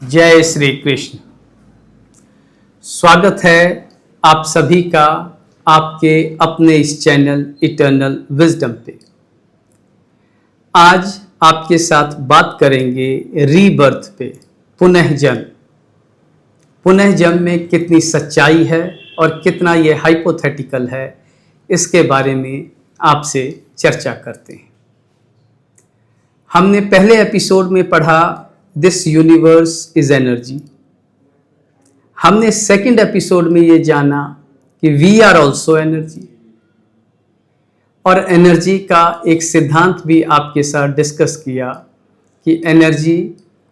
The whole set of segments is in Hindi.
जय श्री कृष्ण। स्वागत है आप सभी का आपके अपने इस चैनल इटर्नल विजडम पे। आज आपके साथ बात करेंगे रीबर्थ पे, पुनः जन्म। पुनः जन्म में कितनी सच्चाई है और कितना ये हाइपोथेटिकल है, इसके बारे में आपसे चर्चा करते हैं। हमने पहले एपिसोड में पढ़ा दिस यूनिवर्स इज एनर्जी। हमने सेकंड एपिसोड में ये जाना कि वी आर ऑल्सो एनर्जी, और एनर्जी का एक सिद्धांत भी आपके साथ डिस्कस किया कि एनर्जी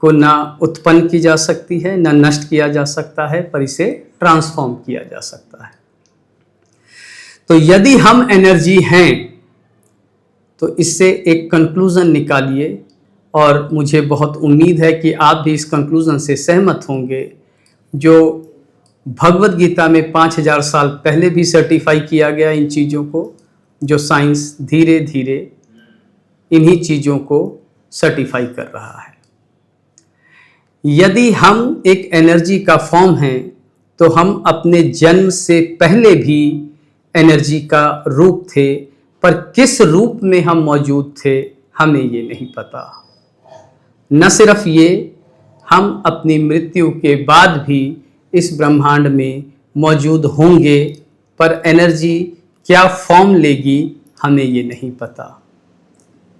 को ना उत्पन्न की जा सकती है, ना नष्ट किया जा सकता है, पर इसे ट्रांसफॉर्म किया जा सकता है। तो यदि हम एनर्जी हैं तो इससे एक कंक्लूजन निकालिए, और मुझे बहुत उम्मीद है कि आप भी इस कंक्लूजन से सहमत होंगे, जो भगवद गीता में 5000 साल पहले भी सर्टिफाई किया गया इन चीज़ों को, जो साइंस धीरे धीरे इन्हीं चीज़ों को सर्टिफाई कर रहा है। यदि हम एक एनर्जी का फॉर्म हैं तो हम अपने जन्म से पहले भी एनर्जी का रूप थे, पर किस रूप में हम मौजूद थे हमें ये नहीं पता। न सिर्फ ये, हम अपनी मृत्यु के बाद भी इस ब्रह्मांड में मौजूद होंगे, पर एनर्जी क्या फॉर्म लेगी हमें ये नहीं पता।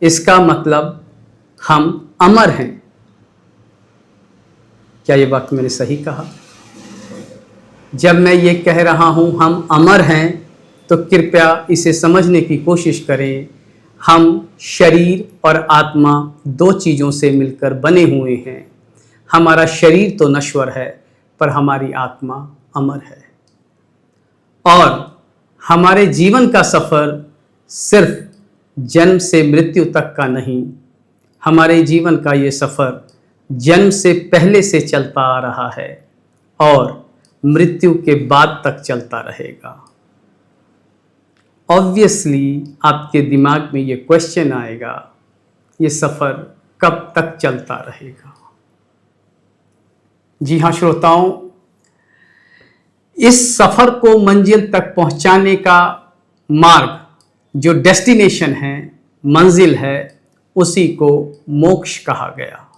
इसका मतलब हम अमर हैं। क्या ये वाक्य मैंने सही कहा? जब मैं ये कह रहा हूं हम अमर हैं, तो कृपया इसे समझने की कोशिश करें। हम शरीर और आत्मा दो चीज़ों से मिलकर बने हुए हैं। हमारा शरीर तो नश्वर है, पर हमारी आत्मा अमर है। और हमारे जीवन का सफ़र सिर्फ जन्म से मृत्यु तक का नहीं, हमारे जीवन का ये सफ़र जन्म से पहले से चलता आ रहा है और मृत्यु के बाद तक चलता रहेगा। ऑब्वियसली आपके दिमाग में ये क्वेश्चन आएगा, ये सफ़र कब तक चलता रहेगा? जी हाँ श्रोताओं, इस सफ़र को मंजिल तक पहुंचाने का मार्ग, जो डेस्टिनेशन है, मंजिल है, उसी को मोक्ष कहा गया।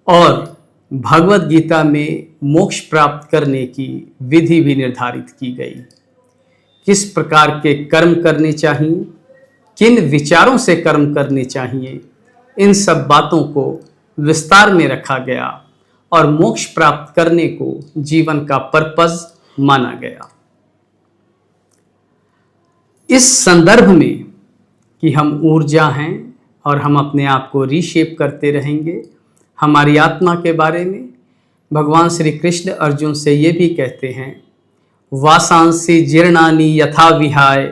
और भगवद गीता में मोक्ष प्राप्त करने की विधि भी निर्धारित की गई। किस प्रकार के कर्म करने चाहिए, किन विचारों से कर्म करने चाहिए, इन सब बातों को विस्तार में रखा गया और मोक्ष प्राप्त करने को जीवन का पर्पस माना गया। इस संदर्भ में कि हम ऊर्जा हैं और हम अपने आप को रीशेप करते रहेंगे, हमारी आत्मा के बारे में भगवान श्री कृष्ण अर्जुन से ये भी कहते हैं, वासांसि जीर्णानि यथा विहाय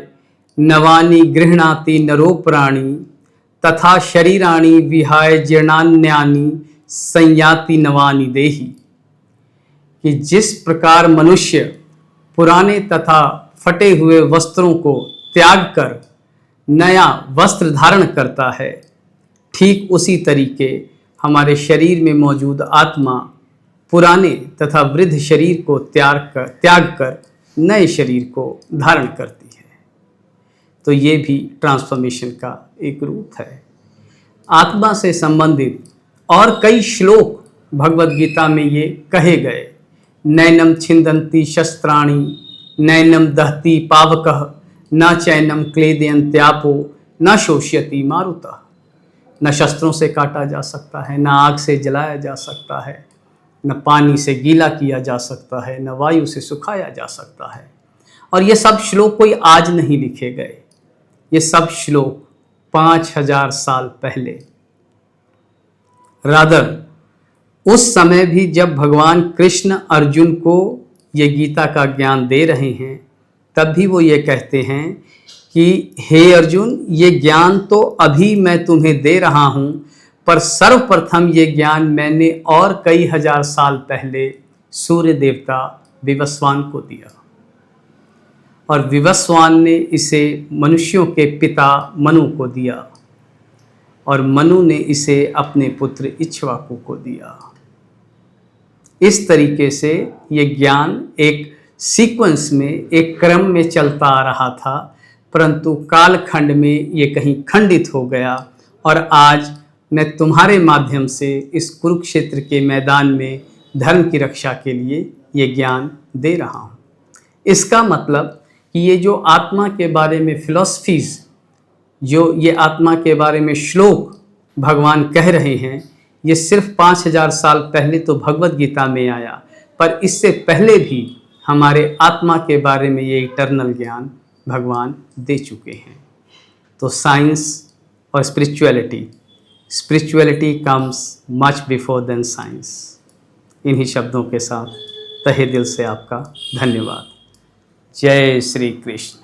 नवानि गृह्णाति नरो प्राणी तथा शरीराणि विहाय जीर्णान्यानि संयाति नवानि देहि। कि जिस प्रकार मनुष्य पुराने तथा फटे हुए वस्त्रों को त्याग कर नया वस्त्र धारण करता है, ठीक उसी तरीके हमारे शरीर में मौजूद आत्मा पुराने तथा वृद्ध शरीर को त्याग कर नए शरीर को धारण करती है। तो ये भी ट्रांसफॉर्मेशन का एक रूप है। आत्मा से संबंधित और कई श्लोक भगवद गीता में ये कहे गए। नैनम छिंदन्ति शस्त्राणि नैनम दहति पावकः न चैनम क्लेदयन्त्यापो न शोष्यति मारुतः। न शस्त्रों से काटा जा सकता है, न आग से जलाया जा सकता है, न पानी से गीला किया जा सकता है, न वायु से सुखाया जा सकता है। और ये सब श्लोक कोई आज नहीं लिखे गए, ये सब श्लोक 5000 साल पहले, रादर उस समय भी जब भगवान कृष्ण अर्जुन को ये गीता का ज्ञान दे रहे हैं, तब भी वो ये कहते हैं कि हे अर्जुन, ये ज्ञान तो अभी मैं तुम्हें दे रहा हूँ, पर सर्वप्रथम ये ज्ञान मैंने और कई हजार साल पहले सूर्य देवता विवस्वान को दिया, और विवस्वान ने इसे मनुष्यों के पिता मनु को दिया, और मनु ने इसे अपने पुत्र इक्ष्वाकु को दिया। इस तरीके से ये ज्ञान एक सीक्वेंस में, एक क्रम में चलता आ रहा था, परंतु कालखंड में ये कहीं खंडित हो गया और आज मैं तुम्हारे माध्यम से इस कुरुक्षेत्र के मैदान में धर्म की रक्षा के लिए ये ज्ञान दे रहा हूँ। इसका मतलब कि ये जो आत्मा के बारे में फिलॉसफीज, जो ये आत्मा के बारे में श्लोक भगवान कह रहे हैं, ये सिर्फ 5000 साल पहले तो भगवत गीता में आया, पर इससे पहले भी हमारे आत्मा के बारे में ये इटर्नल ज्ञान भगवान दे चुके हैं। तो साइंस और spirituality comes much before then science. इन्हीं शब्दों के साथ तहे दिल से आपका धन्यवाद। जय श्री कृष्ण।